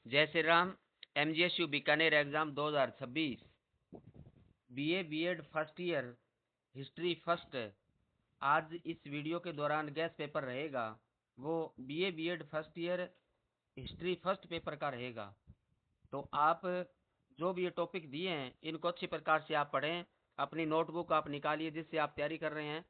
जय Shri Ram. MGSU Bikaner exam 2026 BA BEd first year history first. आज इस वीडियो के दौरान गैस पेपर रहेगा, वो BA BEd first year history first paper का रहेगा। तो आप जो भी ये टॉपिक दिए हैं इनको अच्छी प्रकार से आप पढ़ें। अपनी नोटबुक आप निकालिए जिससे आप तैयारी कर रहे हैं,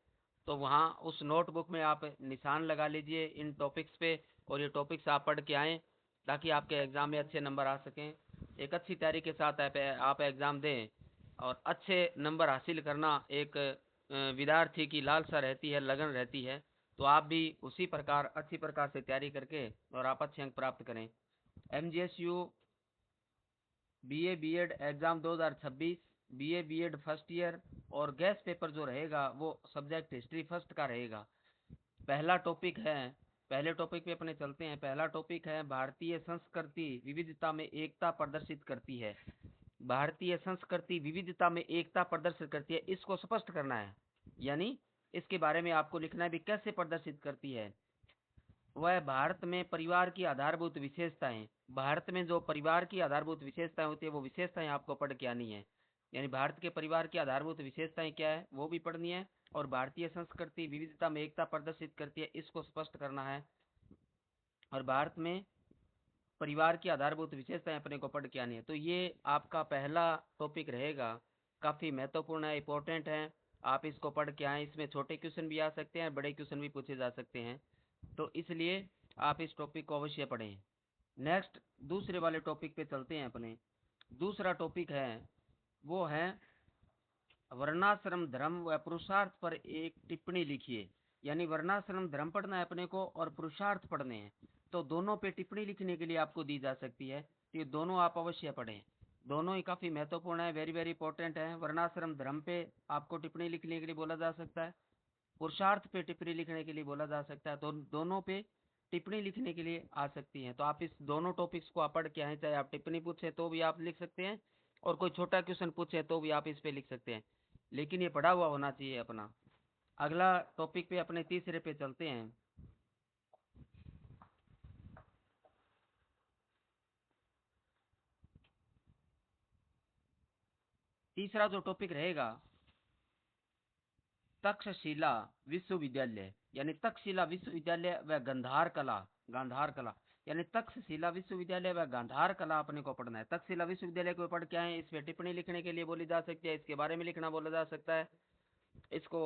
तो वहाँ उस नोटबुक में आप निशान लगा लीजिए इन टॉपिक्स पे, और ये टॉपिक्स आप पढ़ के आएँ ताकि आपके एग्ज़ाम में अच्छे नंबर आ सकें। एक अच्छी तैयारी के साथ आप एग्ज़ाम दें, और अच्छे नंबर हासिल करना एक विद्यार्थी की लालसा रहती है, लगन रहती है। तो आप भी उसी प्रकार अच्छी प्रकार से तैयारी करके और आप अच्छे अंक प्राप्त करें। MGSU BA BEd exam 2026 BA BEd first year और गैस पेपर जो रहेगा वो सब्जेक्ट हिस्ट्री फर्स्ट का रहेगा। पहला टॉपिक है, पहले टॉपिक पे अपने चलते हैं। पहला टॉपिक है भारतीय संस्कृति विविधता में एकता प्रदर्शित करती है। भारतीय संस्कृति विविधता में एकता प्रदर्शित करती है, इसको स्पष्ट करना है, यानी इसके बारे में आपको लिखना है भी कैसे प्रदर्शित करती है। वह भारत में परिवार की आधारभूत विशेषताएं, भारत में जो परिवार की आधारभूत विशेषताएं होती है वो विशेषताएं आपको पढ़ के आनी है। यानी भारत के परिवार की आधारभूत विशेषताएं क्या है वो भी पढ़नी है, और भारतीय संस्कृति विविधता में एकता प्रदर्शित करती है इसको स्पष्ट करना है। और भारत में परिवार की आधारभूत विशेषताएं अपने को पढ़ के आनी है। तो ये आपका पहला टॉपिक रहेगा, काफ़ी महत्वपूर्ण है, इंपॉर्टेंट है। आप इसको पढ़ के आएँ। इसमें छोटे क्वेश्चन भी आ सकते हैं, बड़े क्वेश्चन भी पूछे जा सकते हैं, तो इसलिए आप इस टॉपिक को अवश्य पढ़ें। नेक्स्ट दूसरे वाले टॉपिक पे चलते हैं अपने। दूसरा टॉपिक है वो है वर्णाश्रम धर्म व पुरुषार्थ पर एक टिप्पणी लिखिए। यानी वर्णाश्रम धर्म पढ़ना है अपने को और पुरुषार्थ पढ़ने हैं, तो दोनों पे टिप्पणी लिखने के लिए आपको दी जा सकती है। तो ये दोनों आप अवश्य पढ़ें, दोनों ही काफ़ी महत्वपूर्ण है, वेरी वेरी इंपॉर्टेंट है। वर्णाश्रम धर्म पे आपको टिप्पणी लिखने के लिए बोला जा सकता है, पुरुषार्थ पे टिप्पणी लिखने के लिए बोला जा सकता है, तो दोनों पे टिप्पणी लिखने के लिए आ सकती हैं। तो आप इस दोनों टॉपिक्स को आप पढ़ के आए, चाहे आप टिप्पणी पूछे तो भी आप लिख सकते हैं, और कोई छोटा क्वेश्चन पूछे तो भी आप इस पे लिख सकते हैं, लेकिन ये पढ़ा हुआ होना चाहिए अपना। अगला टॉपिक पे अपने तीसरे पे चलते हैं। तीसरा जो टॉपिक रहेगा तक्षशिला विश्वविद्यालय, यानी तक्षशिला विश्वविद्यालय व गांधार कला। गांधार कला यानी तक्षशिला विश्वविद्यालय व गांधार कला अपने को पढ़ना है। तक्षशिला विश्वविद्यालय को पढ़ के आए, इस पे टिप्पणी लिखने के लिए बोली जा सकती है, इसके बारे में लिखना बोला जा सकता है, इसको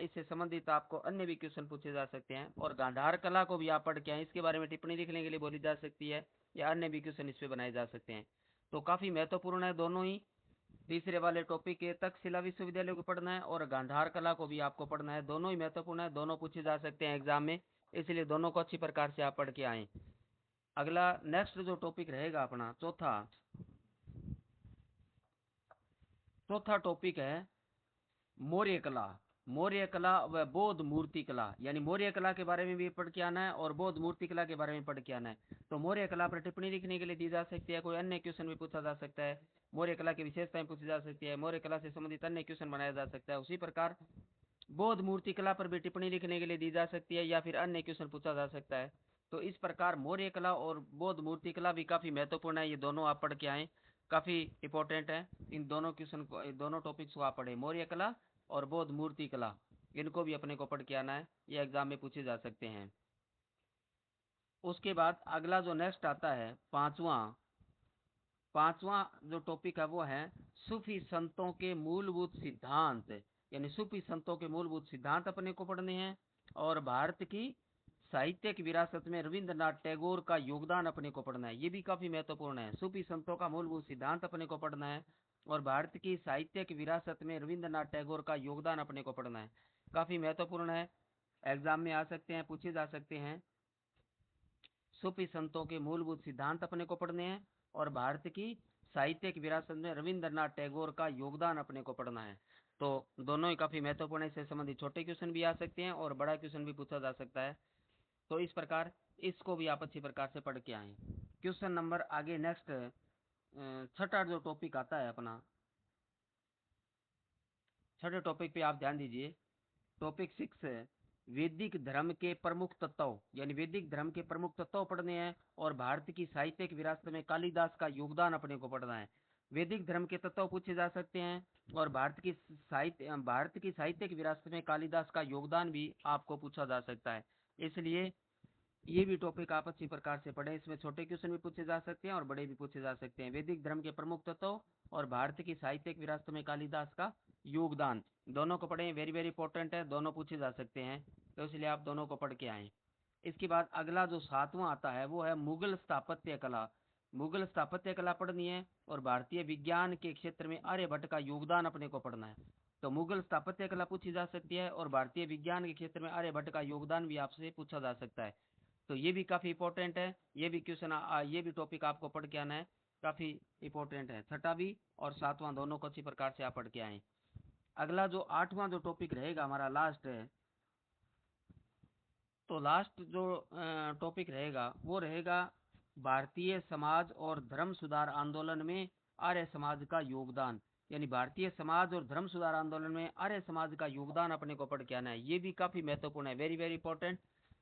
इससे संबंधित आपको अन्य भी क्वेश्चन पूछे जा सकते हैं। और गांधार कला को भी आप पढ़ के आए, इसके बारे में टिप्पणी लिखने के लिए बोली जा सकती है, या अन्य भी क्वेश्चन इस पे बनाए जा सकते हैं। तो काफी महत्वपूर्ण है दोनों ही। तीसरे वाले टॉपिक के तक्षशिला विश्वविद्यालय को पढ़ना है और गांधार कला को भी आपको पढ़ना है, दोनों ही महत्वपूर्ण है, दोनों पूछे जा सकते हैं एग्जाम में, इसलिए दोनों को अच्छी प्रकार से आप पढ़ के आए। अगला नेक्स्ट जो टॉपिक रहेगा अपना चौथा टॉपिक है मौर्य कला। मौर्य कला व बौद्ध मूर्ति कला, यानी मौर्य कला के बारे में भी पढ़ के आना है और बौद्ध मूर्ति कला के बारे में पढ़ के आना है। तो मौर्य कला पर टिप्पणी लिखने के लिए दी जा सकती है, कोई अन्य क्वेश्चन भी पूछा जा सकता है, मौर्य कला की विशेषताएं पूछी जा सकती है, मौर्य कला से संबंधित अन्य क्वेश्चन बनाया जा सकता है। उसी प्रकार बौद्ध मूर्ति कला पर भी टिप्पणी लिखने के लिए दी जा सकती है, या फिर अन्य क्वेश्चन पूछा जा सकता है। तो इस प्रकार मौर्य कला और बौद्ध मूर्ति कला भी काफी महत्वपूर्ण है, ये दोनों आप पढ़ के आए, काफी इंपॉर्टेंट है। इन दोनों क्वेश्चन को, दोनों टॉपिक्स को आप पढ़े, मौर्य कला और बौद्ध मूर्ति कला, इनको भी अपने को पढ़ के आना है, ये एग्जाम में पूछे जा सकते हैं। उसके बाद अगला जो नेक्स्ट आता है पांचवा जो टॉपिक है वो है सूफी संतों के मूलभूत सिद्धांत। यानी सूफी संतों के मूलभूत सिद्धांत अपने को पढ़ने हैं, और भारत की साहित्यिक विरासत में रविंद्रनाथ टैगोर का योगदान अपने को पढ़ना है, ये भी काफी महत्वपूर्ण है। सूफी संतों का मूलभूत सिद्धांत अपने को पढ़ना है, और भारत की साहित्यिक विरासत में रविंद्रनाथ टैगोर का योगदान अपने को पढ़ना है, काफी महत्वपूर्ण है, एग्जाम में आ सकते हैं, पूछे जा सकते हैं। सूफी संतों के मूलभूत सिद्धांत अपने को पढ़ने हैं, और भारत की साहित्यिक विरासत में रविंद्रनाथ टैगोर का योगदान अपने को पढ़ना है। तो दोनों ही काफी महत्वपूर्ण है, इससे संबंधित छोटे क्वेश्चन भी आ सकते हैं और बड़ा क्वेश्चन भी पूछा जा सकता है। तो इस प्रकार इसको भी आप अच्छी प्रकार से पढ़ के आए। क्वेश्चन नंबर आगे नेक्स्ट छठा जो टॉपिक आता है अपना, छठे टॉपिक पे आप ध्यान दीजिए। टॉपिक 6 है वैदिक धर्म के प्रमुख तत्व, यानी वैदिक धर्म के प्रमुख तत्व पढ़ने हैं, और भारत की साहित्यिक विरासत में कालिदास का योगदान अपने को पढ़ना है। वैदिक धर्म के तत्व पूछे जा सकते हैं, और भारत की साहित्यिक विरासत में कालिदास का योगदान भी आपको पूछा जा सकता है। इसलिए ये भी टॉपिक आप अच्छी प्रकार से पढ़ें। इसमें छोटे क्वेश्चन भी पूछे जा सकते हैं और बड़े भी पूछे जा सकते हैं। वैदिक धर्म के प्रमुख तत्व और भारत की साहित्यिक विरासत में कालिदास का योगदान, दोनों को पढ़ें। वेरी वेरी इंपॉर्टेंट है, दोनों पूछे जा सकते हैं, तो इसलिए आप दोनों को पढ़ के आएँ। इसके बाद अगला जो 7वां आता है वो है मुगल स्थापत्य कला। मुगल स्थापत्य कला पढ़नी है, और भारतीय विज्ञान के क्षेत्र में आर्यभट्ट का योगदान अपने को पढ़ना है। तो मुगल स्थापत्य कला पूछी जा सकती है, और भारतीय विज्ञान के क्षेत्र में आर्यभट्ट का योगदान भी आपसे पूछा जा सकता है। तो ये भी काफी इंपॉर्टेंट है। ये भी क्वेश्चन ये भी टॉपिक आपको पढ़ के आना है, काफी इंपॉर्टेंट है। 6वां भी और 7वां दोनों को अच्छी प्रकार से आप पढ़ के आए। अगला जो 8वां जो टॉपिक रहेगा हमारा लास्ट है, तो लास्ट जो टॉपिक रहेगा वो रहेगा भारतीय समाज और धर्म सुधार आंदोलन में आर्य समाज का योगदान। यानी भारतीय समाज और धर्म सुधार आंदोलन में आर्य समाज का योगदान अपने को पढ़ के आना है। ये भी काफी महत्वपूर्ण है, वेरी वेरी इंपॉर्टेंट।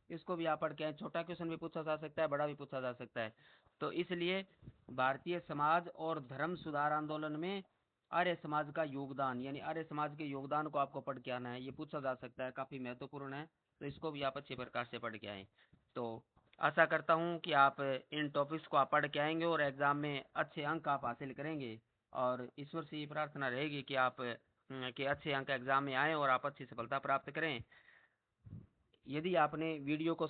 इसको भी आप पढ़ के आए। छोटा क्वेश्चन भी पूछा जा सकता है, बड़ा भी पूछा जा सकता है। तो इसलिए भारतीय समाज और धर्म सुधार आंदोलन में आर्य समाज का योगदान, यानी आर्य समाज के योगदान को आपको पढ़ के आना है। ये पूछा जा सकता है, काफी महत्वपूर्ण है, तो इसको भी आप अच्छी प्रकार से पढ़ के आए। तो आशा करता हूँ कि आप इन टॉपिक्स को आप पढ़ के आएंगे और एग्जाम में अच्छे अंक आप हासिल करेंगे। और ईश्वर से ये प्रार्थना रहेगी कि आप के अच्छे अंक एग्जाम में आए और आप अच्छी सफलता प्राप्त करें। यदि आपने वीडियो को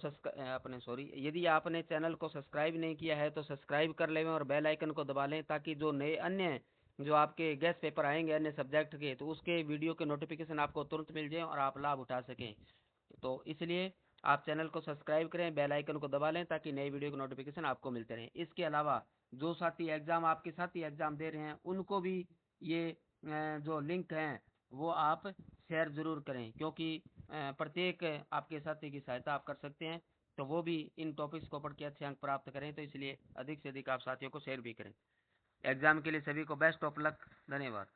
यदि आपने चैनल को सब्सक्राइब नहीं किया है तो सब्सक्राइब कर लें और बेल आइकन को दबा लें, ताकि जो नए अन्य जो आपके गेस्ट पेपर आएंगे अन्य सब्जेक्ट के, तो उसके वीडियो के नोटिफिकेशन आपको तुरंत मिल जाए और आप लाभ उठा सकें। तो इसलिए आप चैनल को सब्सक्राइब करें, बेल आइकन को दबा लें, ताकि नई वीडियो के नोटिफिकेशन आपको मिलते रहें। इसके अलावा जो साथी एग्जाम आपके साथी एग्जाम दे रहे हैं उनको भी ये जो लिंक हैं वो आप शेयर जरूर करें, क्योंकि प्रत्येक आपके साथी की सहायता आप कर सकते हैं। तो वो भी इन टॉपिक्स को पढ़ के अच्छे अंक प्राप्त करें, तो इसलिए अधिक से अधिक आप साथियों को शेयर भी करें। एग्जाम के लिए सभी को बेस्ट ऑफ लक। धन्यवाद।